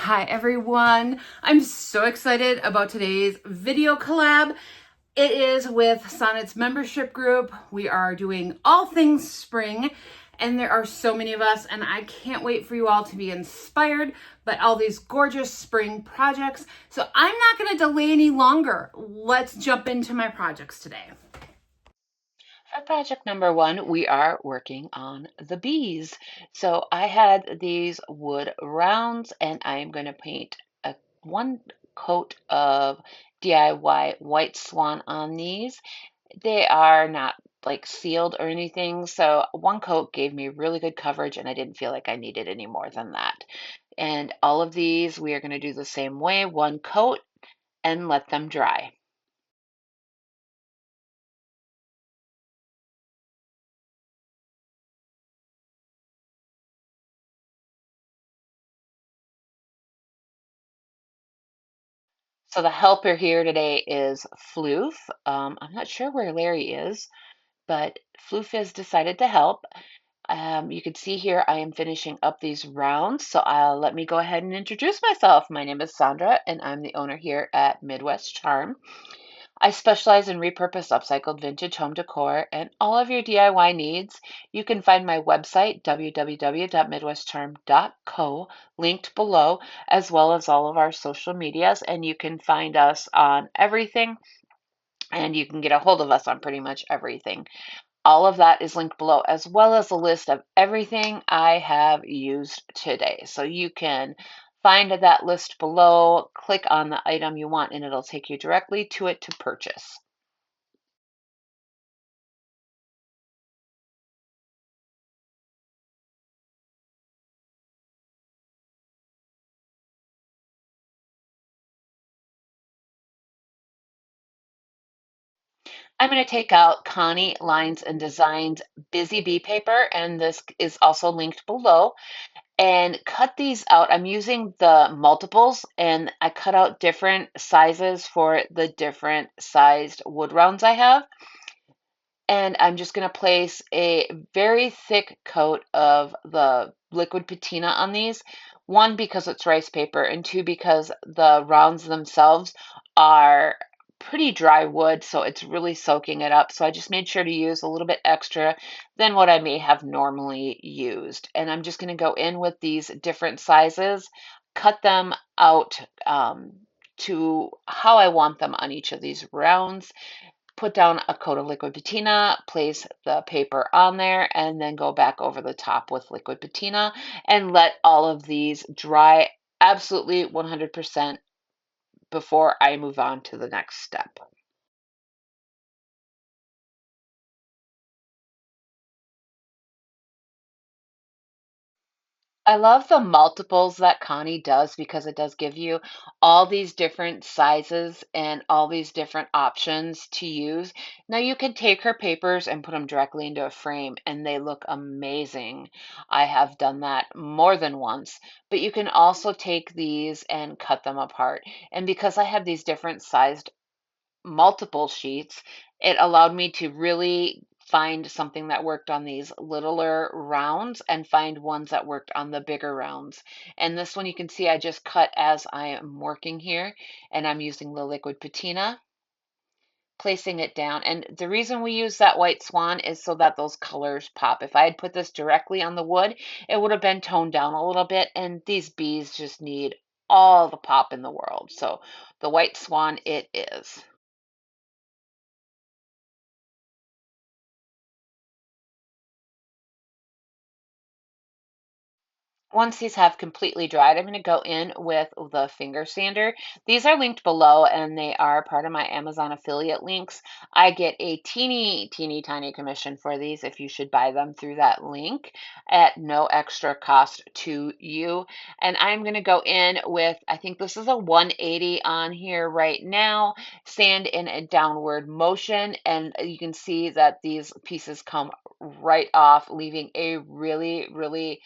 Hi everyone. I'm so excited about today's video collab. It is with Sonnet's membership group. We are doing all things spring and there are so many of us and I can't wait for you all to be inspired by all these gorgeous spring projects. So I'm not going to delay any longer. Let's jump into my projects today. For project number one, we are working on the bees. So I had these wood rounds and I am going to paint one coat of DIY white swan on these. They are not like sealed or anything, so one coat gave me really good coverage and I didn't feel like I needed any more than that. And all of these we are going to do the same way, one coat, and let them dry. So the helper here today is Floof. I'm not sure where Larry is, but Floof has decided to help. You can see here I am finishing up these rounds, so let me go ahead and introduce myself. My name is Sandra, and I'm the owner here at Midwest Charm. I specialize in repurposed, upcycled vintage home decor and all of your DIY needs. You can find my website, www.midwestcharm.co, linked below, as well as all of our social medias. And you can find us on everything, and you can get a hold of us on pretty much everything. All of that is linked below, as well as a list of everything I have used today. So you can find that list below, click on the item you want, and it'll take you directly to it to purchase. I'm going to take out Connie Lines and Designs Busy Bee paper, and this is also linked below, and cut these out. I'm using the multiples, and I cut out different sizes for the different sized wood rounds I have. And I'm just going to place a very thick coat of the liquid patina on these. One, because it's rice paper, and two, because the rounds themselves are pretty dry wood, so it's really soaking it up. So I just made sure to use a little bit extra than what I may have normally used. And I'm just going to go in with these different sizes, cut them out to how I want them on each of these rounds, put down a coat of liquid patina, place the paper on there, and then go back over the top with liquid patina and let all of these dry absolutely 100% before I move on to the next step. I love the multiples that Connie does because it does give you all these different sizes and all these different options to use. Now you can take her papers and put them directly into a frame and they look amazing. I have done that more than once, but you can also take these and cut them apart. And because I have these different sized multiple sheets, it allowed me to really find something that worked on these littler rounds and find ones that worked on the bigger rounds. And this one you can see I just cut as I am working here, and I'm using the liquid patina, placing it down. And the reason we use that white swan is so that those colors pop. If I had put this directly on the wood, it would have been toned down a little bit, and these bees just need all the pop in the world. So the white swan it is. Once these have completely dried, I'm going to go in with the finger sander. These are linked below and they are part of my Amazon affiliate links. I get a teeny tiny commission for these if you should buy them through that link at no extra cost to you. And I'm going to go in with, I think this is a 180 on here right now, sand in a downward motion. And you can see that these pieces come right off, leaving a really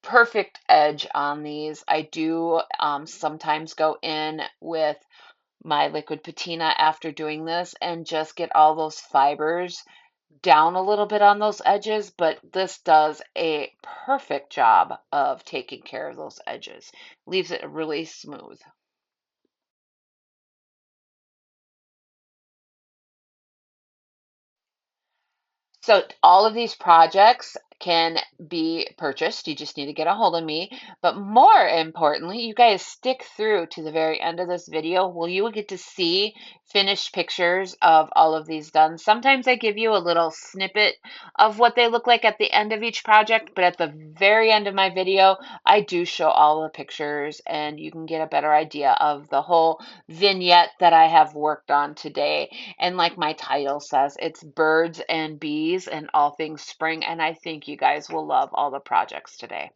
perfect edge on these. I do sometimes go in with my liquid patina after doing this and just get all those fibers down a little bit on those edges, but this does a perfect job of taking care of those edges. Leaves it really smooth. So all of these projects can be purchased. You just need to get a hold of me. But more importantly, you guys stick through to the very end of this video where you will get to see finished pictures of all of these done. Sometimes I give you a little snippet of what they look like at the end of each project, but at the very end of my video, I do show all the pictures and you can get a better idea of the whole vignette that I have worked on today. And like my title says, it's birds and bees and all things spring. And I think you guys will love all the projects today.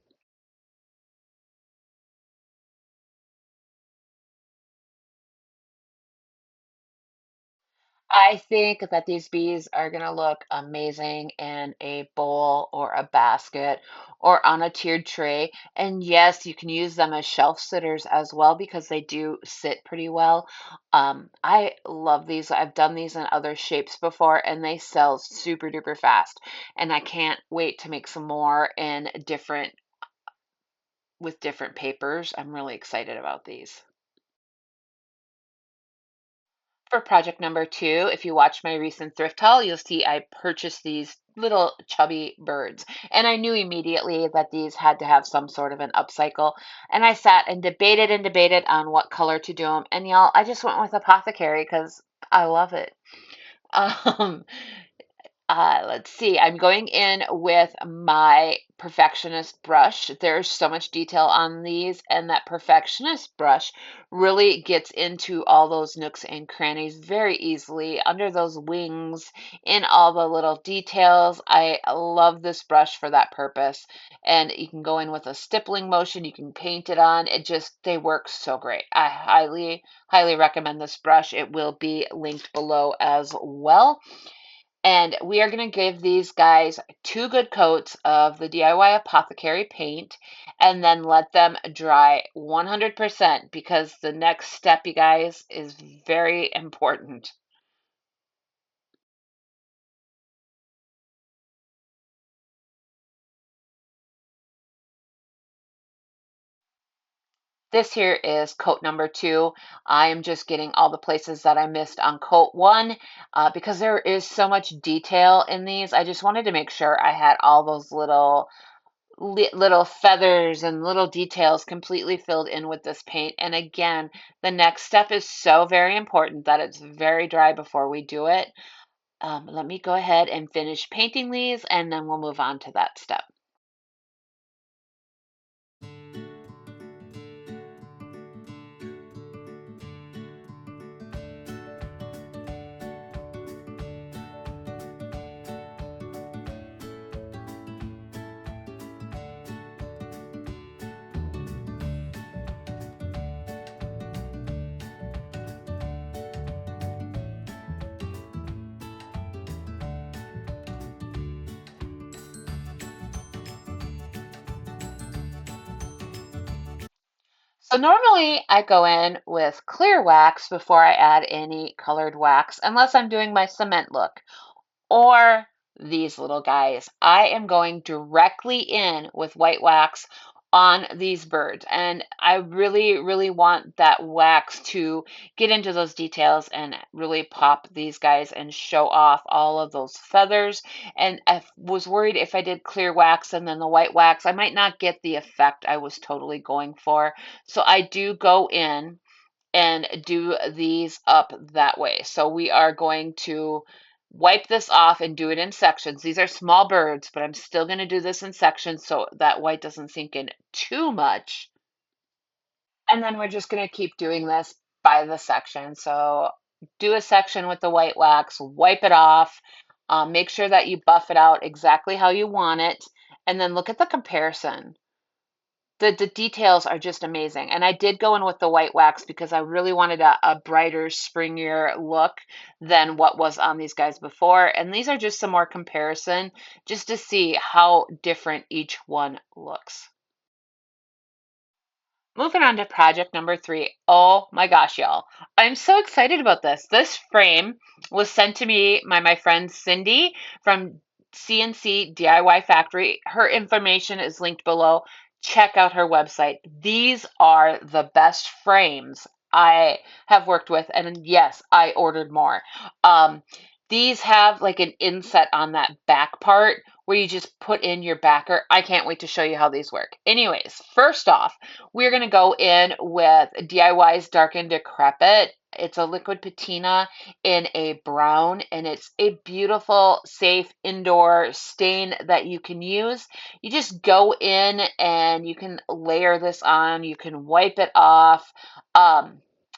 I think that these bees are going to look amazing in a bowl or a basket or on a tiered tray. And yes, you can use them as shelf sitters as well because they do sit pretty well. I love these. I've done these in other shapes before and they sell super duper fast. And I can't wait to make some more in different with different papers. I'm really excited about these. For project number two, if you watch my recent thrift haul, you'll see I purchased these little chubby birds. And I knew immediately that these had to have some sort of an upcycle. And I sat and debated on what color to do them. And y'all, I just went with apothecary because I love it. Um, let's see. I'm going in with my perfectionist brush. There's so much detail on these, and that perfectionist brush really gets into all those nooks and crannies very easily, under those wings, in all the little details. I love this brush for that purpose. And you can go in with a stippling motion, you can paint it on. It just, they work so great. I highly recommend this brush. It will be linked below as well. And we are going to give these guys two good coats of the DIY Apothecary paint and then let them dry 100% because the next step, you guys, is very important. This here is coat number two. I am just getting all the places that I missed on coat one because there is so much detail in these. I just wanted to make sure I had all those little feathers and little details completely filled in with this paint. And again, the next step is so very important that it's very dry before we do it. Let me go ahead and finish painting these and then we'll move on to that step. So normally I go in with clear wax before I add any colored wax, unless I'm doing my cement look. Or these little guys. I am going directly in with white wax on these birds. And I really want that wax to get into those details and really pop these guys and show off all of those feathers. And I was worried if I did clear wax and then the white wax, I might not get the effect I was totally going for. So I do go in and do these up that way. So we are going to wipe this off and do it in sections. These are small birds, but I'm still going to do this in sections so that white doesn't sink in too much. And then we're just going to keep doing this by the section. So do a section with the white wax, wipe it off, make sure that you buff it out exactly how you want it, and then look at the comparison. The details are just amazing. And I did go in with the white wax because I really wanted a brighter, springier look than what was on these guys before. And these are just some more comparison just to see how different each one looks. moving on to project number 3. Oh my gosh, y'all. I'm so excited about this. This frame was sent to me by my friend Cindy from CNC DIY Factory. Her information is linked below. Check out her website. These are the best frames I have worked with, and yes, I ordered more. Um, these have like an inset on that back part where you just put in your backer. I can't wait to show you how these work. Anyways, first off, we're going to go in with DIY's Dark and Decrepit. It's a liquid patina in a brown, and it's a beautiful, safe indoor stain that you can use. You just go in and you can layer this on. You can wipe it off.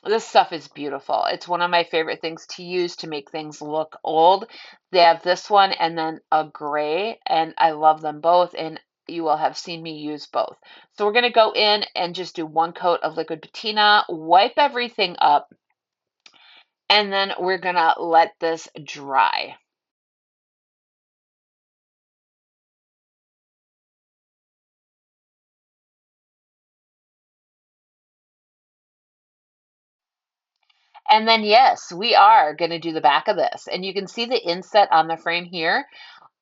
This stuff is beautiful. It's one of my favorite things to use to make things look old. They have this one and then a gray, and I love them both, and you will have seen me use both. So we're going to go in and just do one coat of liquid patina, wipe everything up, and then we're going to let this dry. And then, yes, we are going to do the back of this. And you can see the inset on the frame here.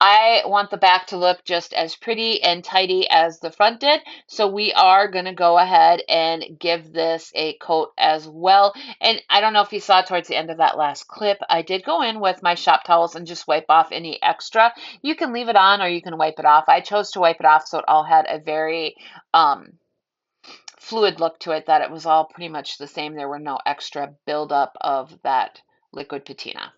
I want the back to look just as pretty and tidy as the front did, so we are going to go ahead and give this a coat as well. And I don't know if you saw towards the end of that last clip, I did go in with my shop towels and just wipe off any extra. You can leave it on or you can wipe it off. I chose to wipe it off so it all had a very fluid look to it, that it was all pretty much the same. There were no extra buildup of that liquid patina.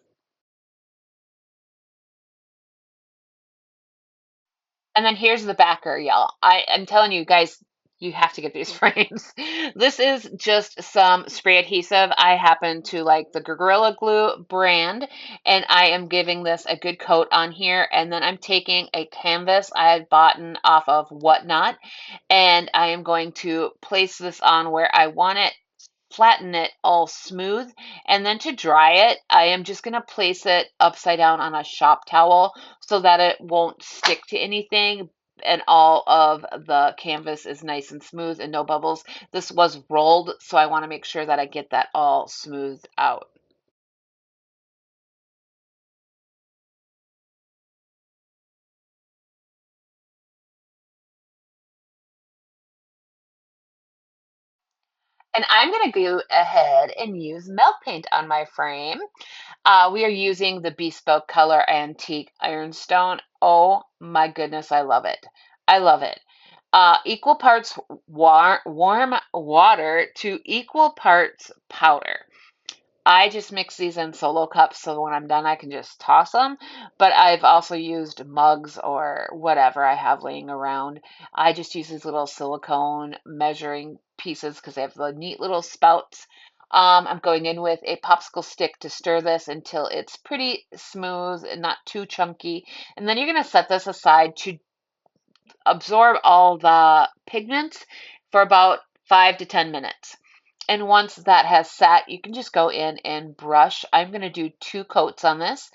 And then here's the backer, y'all. I'm telling you guys, you have to get these frames. This is just some spray adhesive. I happen to like the Gorilla Glue brand, and I am giving this a good coat on here. And then I'm taking a canvas I had bought off of Whatnot, and I am going to place this on where I want it, flatten it all smooth, and then to dry it, I am just going to place it upside down on a shop towel so that it won't stick to anything and all of the canvas is nice and smooth and no bubbles. This was rolled, so I want to make sure that I get that all smoothed out. And I'm going to go ahead and use melt paint on my frame. We are using the Bespoke Color Antique Ironstone. Oh my goodness, I love it. I love it. Equal parts warm water to equal parts powder. I just mix these in solo cups so when I'm done I can just toss them. But I've also used mugs or whatever I have laying around. I just use these little silicone measuring pieces because they have the neat little spouts. I'm going in with a popsicle stick to stir this until it's pretty smooth and not too chunky. And then you're going to set this aside to absorb all the pigments for about 5 to 10 minutes. And once that has sat, you can just go in and brush. I'm going to do 2 coats on this.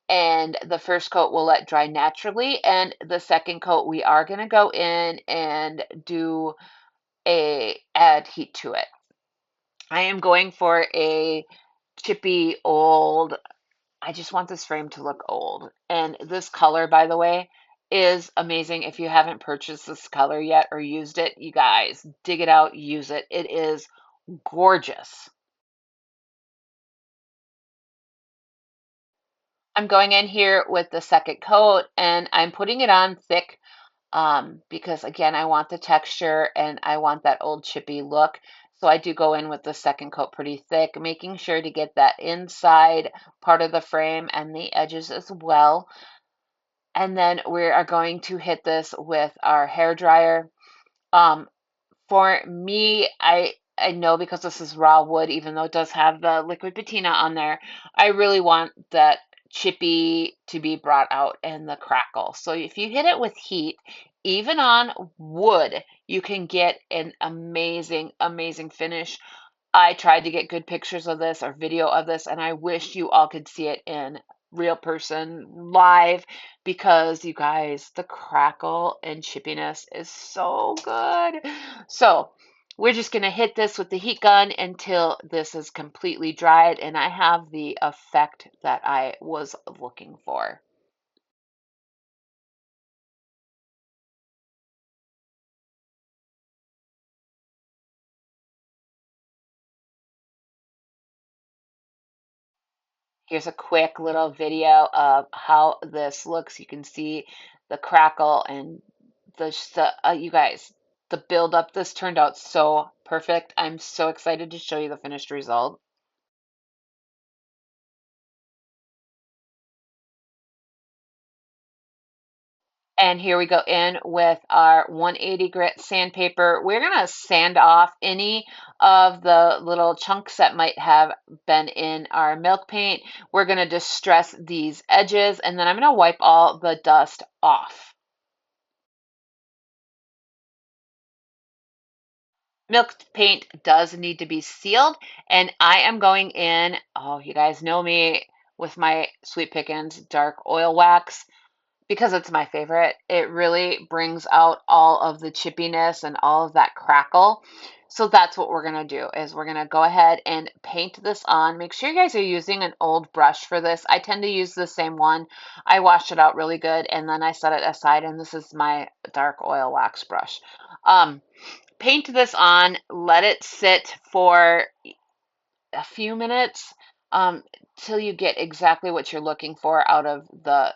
And the first coat will let dry naturally. And the second coat, we are going to go in and add heat to it. I am going for a chippy old, I just want this frame to look old. And this color, by the way, is amazing. If you haven't purchased this color yet or used it, you guys, dig it out, use it. It is gorgeous. I'm going in here with the second coat and I'm putting it on thick because again, I want the texture and I want that old chippy look. So I do go in with the second coat pretty thick, making sure to get that inside part of the frame and the edges as well. And then we are going to hit this with our hair dryer. Um, for me, I know because this is raw wood, even though it does have the liquid patina on there, I really want that chippy to be brought out and the crackle. So if you hit it with heat, even on wood, you can get an amazing, amazing finish. I tried to get good pictures of this or video of this, and I wish you all could see it in real person live because you guys, the crackle and chippiness is so good. So We're just going to hit this with the heat gun until this is completely dried and I have the effect that I was looking for. Here's a quick little video of how this looks. You can see the crackle and you guys, the build up. This turned out so perfect. I'm so excited to show you the finished result. And here we go in with our 180 grit sandpaper. We're going to sand off any of the little chunks that might have been in our milk paint. We're going to distress these edges and then I'm going to wipe all the dust off. Milk paint does need to be sealed and I am going in, oh, you guys know me with my Sweet Pickins dark oil wax. Because it's my favorite, it really brings out all of the chippiness and all of that crackle. So that's what we're gonna do is we're gonna go ahead and paint this on. Make sure you guys are using an old brush for this. I tend to use the same one. I washed it out really good and then I set it aside and this is my dark oil wax brush. Paint this on, let it sit for a few minutes till you get exactly what you're looking for out of the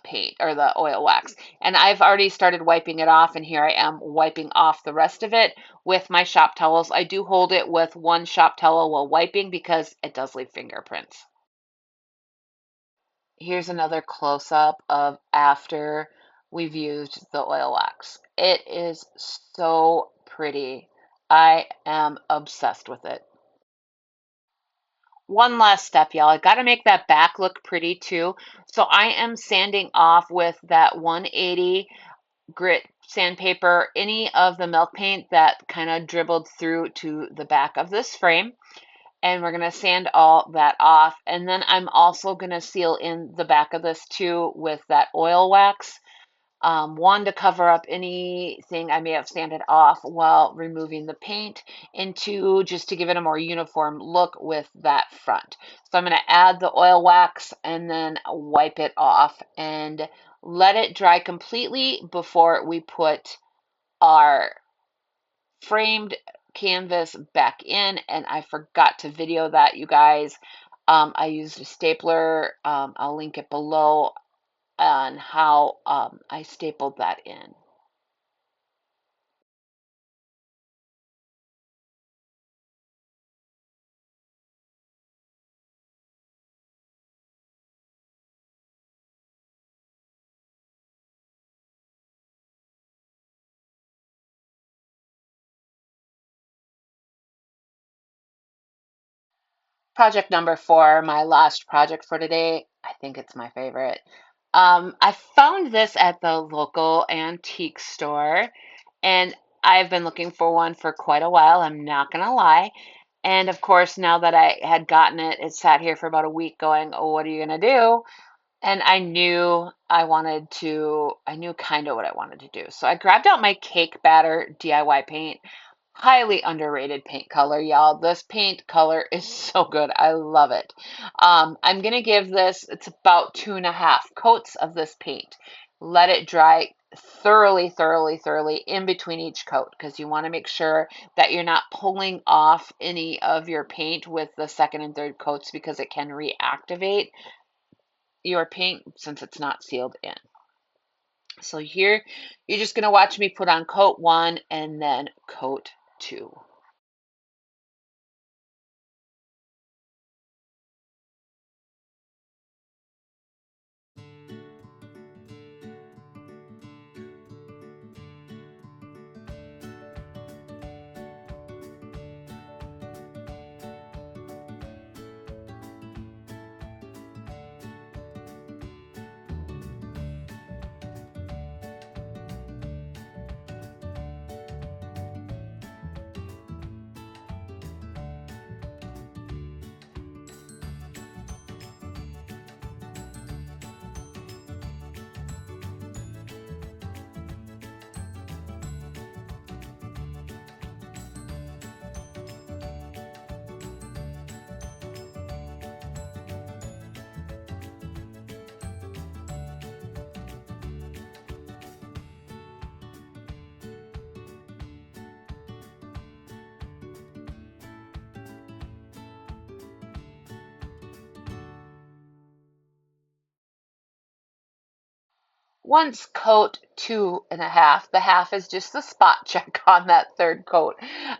paint or the oil wax. And I've already started wiping it off and here I am wiping off the rest of it with my shop towels. I do hold it with one shop towel while wiping because it does leave fingerprints. Here's another close-up of after we've used the oil wax. It is so pretty. I am obsessed with it. One last step, y'all. I got to make that back look pretty too. So I am sanding off with that 180 grit sandpaper any of the milk paint that kind of dribbled through to the back of this frame. And we're going to sand all that off. And then I'm also going to seal in the back of this too with that oil wax. One, to cover up anything I may have sanded off while removing the paint, and two, just to give it a more uniform look with that front. So I'm going to add the oil wax and then wipe it off and let it dry completely before we put our framed canvas back in. And I forgot to video that, you guys. I used a stapler. I'll link it below on how I stapled that in. Project number 4, my last project for today. I think it's my favorite. I found this at the local antique store, and I've been looking for one for quite a while. I'm not gonna lie. And of course, now that I had gotten it, it sat here for about a week going, oh, what are you gonna do? And I knew kind of what I wanted to do. So I grabbed out my cake batter DIY paint. Highly underrated paint color, y'all. This paint color is so good. I love it. I'm going to give this, it's about 2.5 coats of this paint. Let it dry thoroughly, thoroughly, thoroughly in between each coat because you want to make sure that you're not pulling off any of your paint with the second and third coats because it can reactivate your paint since it's not sealed in. So here, you're just going to watch me put on coat 1 and then coat 2. once coat 2.5. The half is just the spot check on that third coat.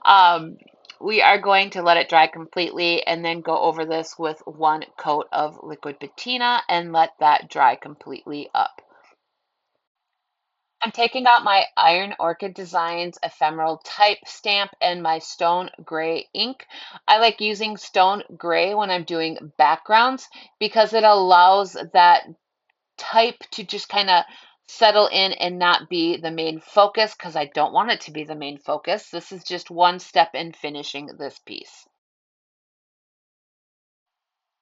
Um, we are going to let it dry completely and then go over this with one coat of liquid patina and let that dry completely up. I'm taking out my Iron Orchid Designs ephemeral type stamp and my stone gray ink. I like using stone gray when I'm doing backgrounds because it allows that type to just kind of settle in and not be the main focus because I don't want it to be the main focus. This is just one step in finishing this piece.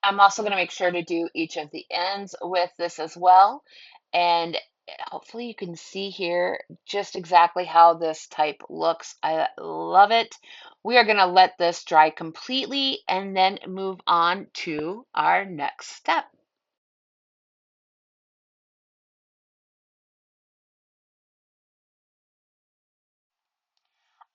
I'm also going to make sure to do each of the ends with this as well. And hopefully you can see here just exactly how this type looks. I love it. We are going to let this dry completely and then move on to our next step.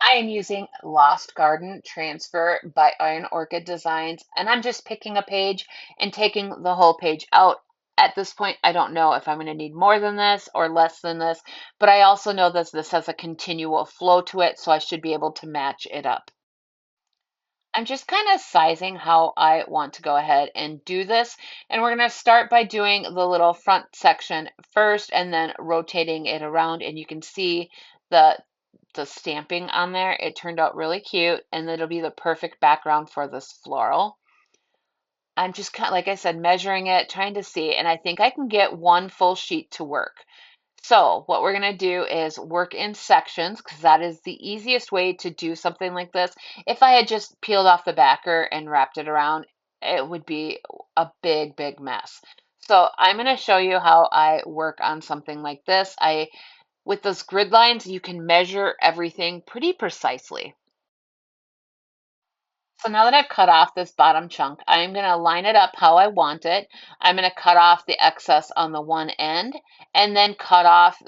I am using Lost Garden Transfer by Iron Orchid Designs, and I'm just picking a page and taking the whole page out. At this point, I don't know if I'm going to need more than this or less than this, but I also know that this has a continual flow to it, so I should be able to match it up. I'm just kind of sizing how I want to go ahead and do this. And we're going to start by doing the little front section first and then rotating it around. And you can see the stamping on there. It turned out really cute and it'll be the perfect background for this floral. I'm just kind of, like I said, measuring it, trying to see, and I think I can get one full sheet to work. So what we're going to do is work in sections because that is the easiest way to do something like this. If I had just peeled off the backer and wrapped it around, it would be a big, big mess. So I'm going to show you how I work on something like this. With those grid lines, you can measure everything pretty precisely. So now that I've cut off this bottom chunk, I'm going to line it up how I want it. I'm going to cut off the excess on the one end and then cut off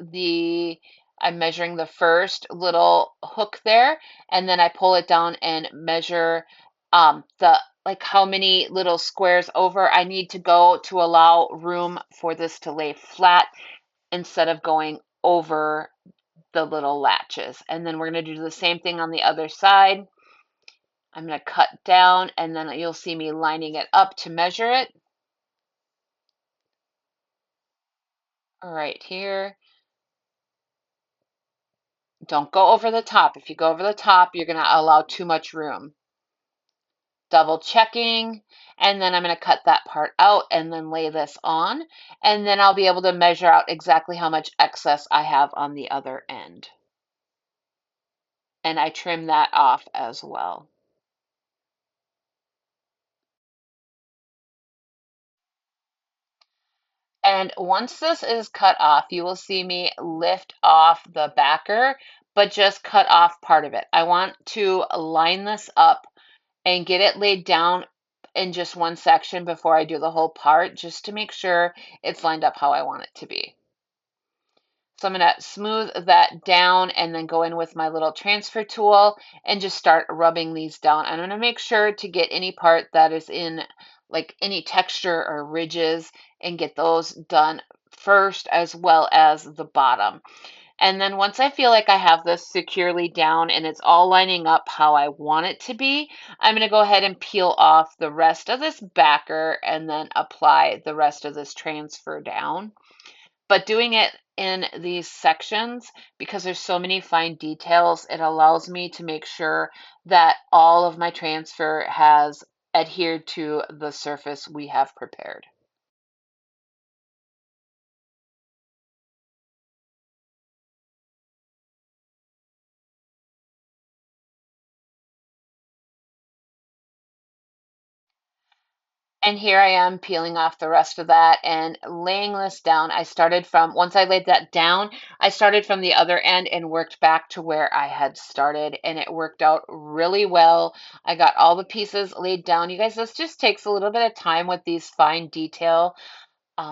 I'm measuring the first little hook there, and then I pull it down and measure like how many little squares over I need to go to allow room for this to lay flat instead of going over the little latches. And then we're going to do the same thing on the other side. I'm going to cut down and then you'll see me lining it up to measure it. Right here. Don't go over the top. If you go over the top, you're going to allow too much room. Double checking, and then I'm going to cut that part out and then lay this on, and then I'll be able to measure out exactly how much excess I have on the other end. And I trim that off as well. And once this is cut off, you will see me lift off the backer, but just cut off part of it. I want to line this up and get it laid down in just one section before I do the whole part, just to make sure it's lined up how I want it to be. So I'm going to smooth that down and then go in with my little transfer tool and just start rubbing these down. I'm going to make sure to get any part that is in like any texture or ridges and get those done first as well as the bottom. And then once I feel like I have this securely down and it's all lining up how I want it to be, I'm going to go ahead and peel off the rest of this backer and then apply the rest of this transfer down. But doing it in these sections, because there's so many fine details, it allows me to make sure that all of my transfer has adhered to the surface we have prepared. And here I am peeling off the rest of that and laying this down. Once I laid that down, I started from the other end and worked back to where I had started, and it worked out really well. I got all the pieces laid down. You guys, this just takes a little bit of time with these fine detail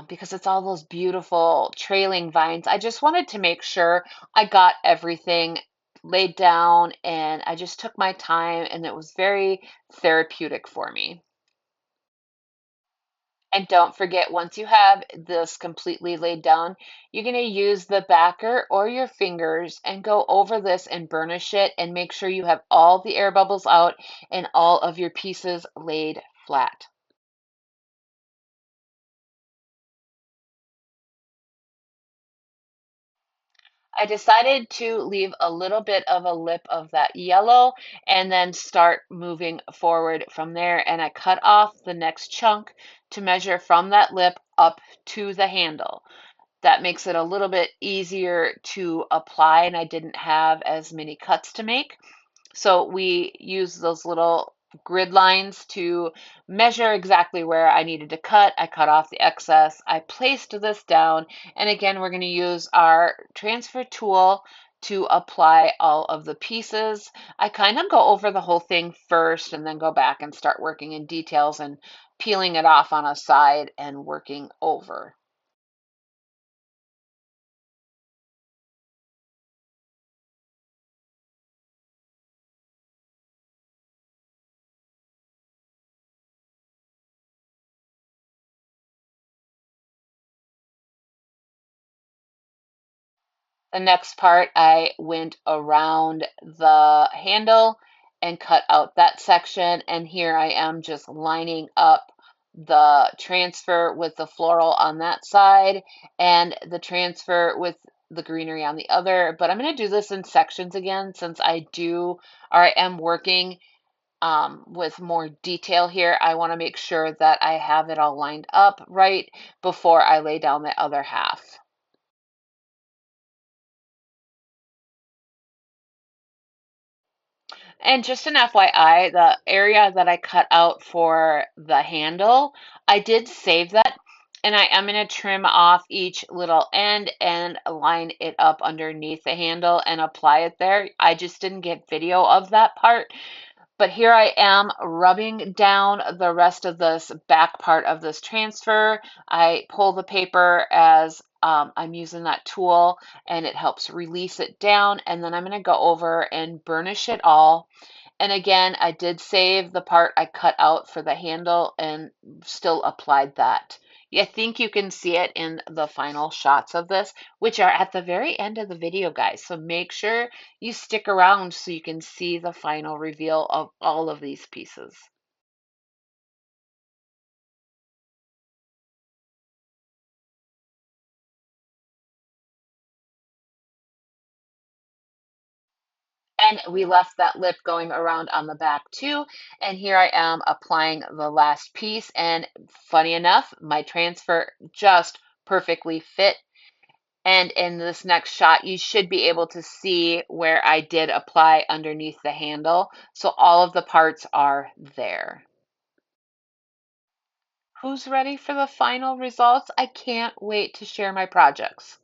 because it's all those beautiful trailing vines. I just wanted to make sure I got everything laid down, and I just took my time, and it was very therapeutic for me. And don't forget, once you have this completely laid down, you're going to use the backer or your fingers and go over this and burnish it and make sure you have all the air bubbles out and all of your pieces laid flat. I decided to leave a little bit of a lip of that yellow and then start moving forward from there. And I cut off the next chunk to measure from that lip up to the handle. That makes it a little bit easier to apply, and I didn't have as many cuts to make. So we use those little grid lines to measure exactly where I needed to cut. I cut off the excess. I placed this down. And again, we're going to use our transfer tool to apply all of the pieces. I kind of go over the whole thing first and then go back and start working in details and peeling it off on a side and working over. The next part, I went around the handle and cut out that section. And here I am just lining up the transfer with the floral on that side and the transfer with the greenery on the other. But I'm going to do this in sections again since I am working with more detail here. I want to make sure that I have it all lined up right before I lay down the other half. And just an FYI, the area that I cut out for the handle, I did save that. And I am going to trim off each little end and line it up underneath the handle and apply it there. I just didn't get video of that part. But here I am rubbing down the rest of this back part of this transfer. I pull the paper as I'm using that tool and it helps release it down. And then I'm going to go over and burnish it all. And again, I did save the part I cut out for the handle and still applied that. I think you can see it in the final shots of this, which are at the very end of the video, guys. So make sure you stick around so you can see the final reveal of all of these pieces. And we left that lip going around on the back too. And here I am applying the last piece. And funny enough, my transfer just perfectly fit. And in this next shot, you should be able to see where I did apply underneath the handle. So all of the parts are there. Who's ready for the final results? I can't wait to share my projects.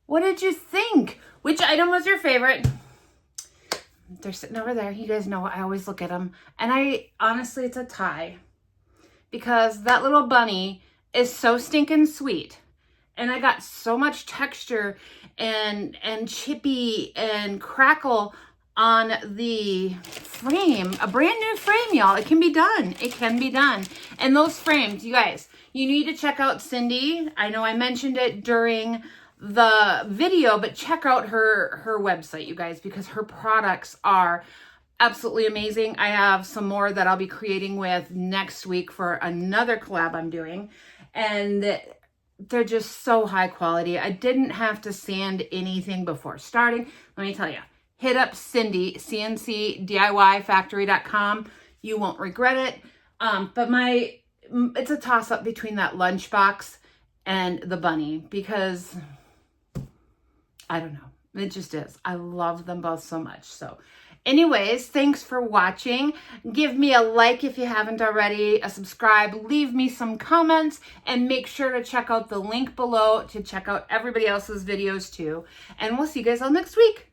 What did you think? Which item was your favorite? They're sitting over there. You guys know I always look at them. And honestly, it's a tie. Because that little bunny is so stinking sweet. And I got so much texture and chippy and crackle on the frame. A brand new frame, y'all. It can be done. It can be done. And those frames, you guys, you need to check out Cindy. I know I mentioned it during the video, but check out her website, you guys, because her products are absolutely amazing. I have some more that I'll be creating with next week for another collab I'm doing. And they're just so high quality. I didn't have to sand anything before starting. Let me tell you, hit up Cindy, cncdiyfactory.com. You won't regret it. But it's a toss-up between that lunchbox and the bunny because I don't know. It just is. I love them both so much. So anyways, thanks for watching. Give me a like if you haven't already, a subscribe, leave me some comments, and make sure to check out the link below to check out everybody else's videos too. And we'll see you guys all next week.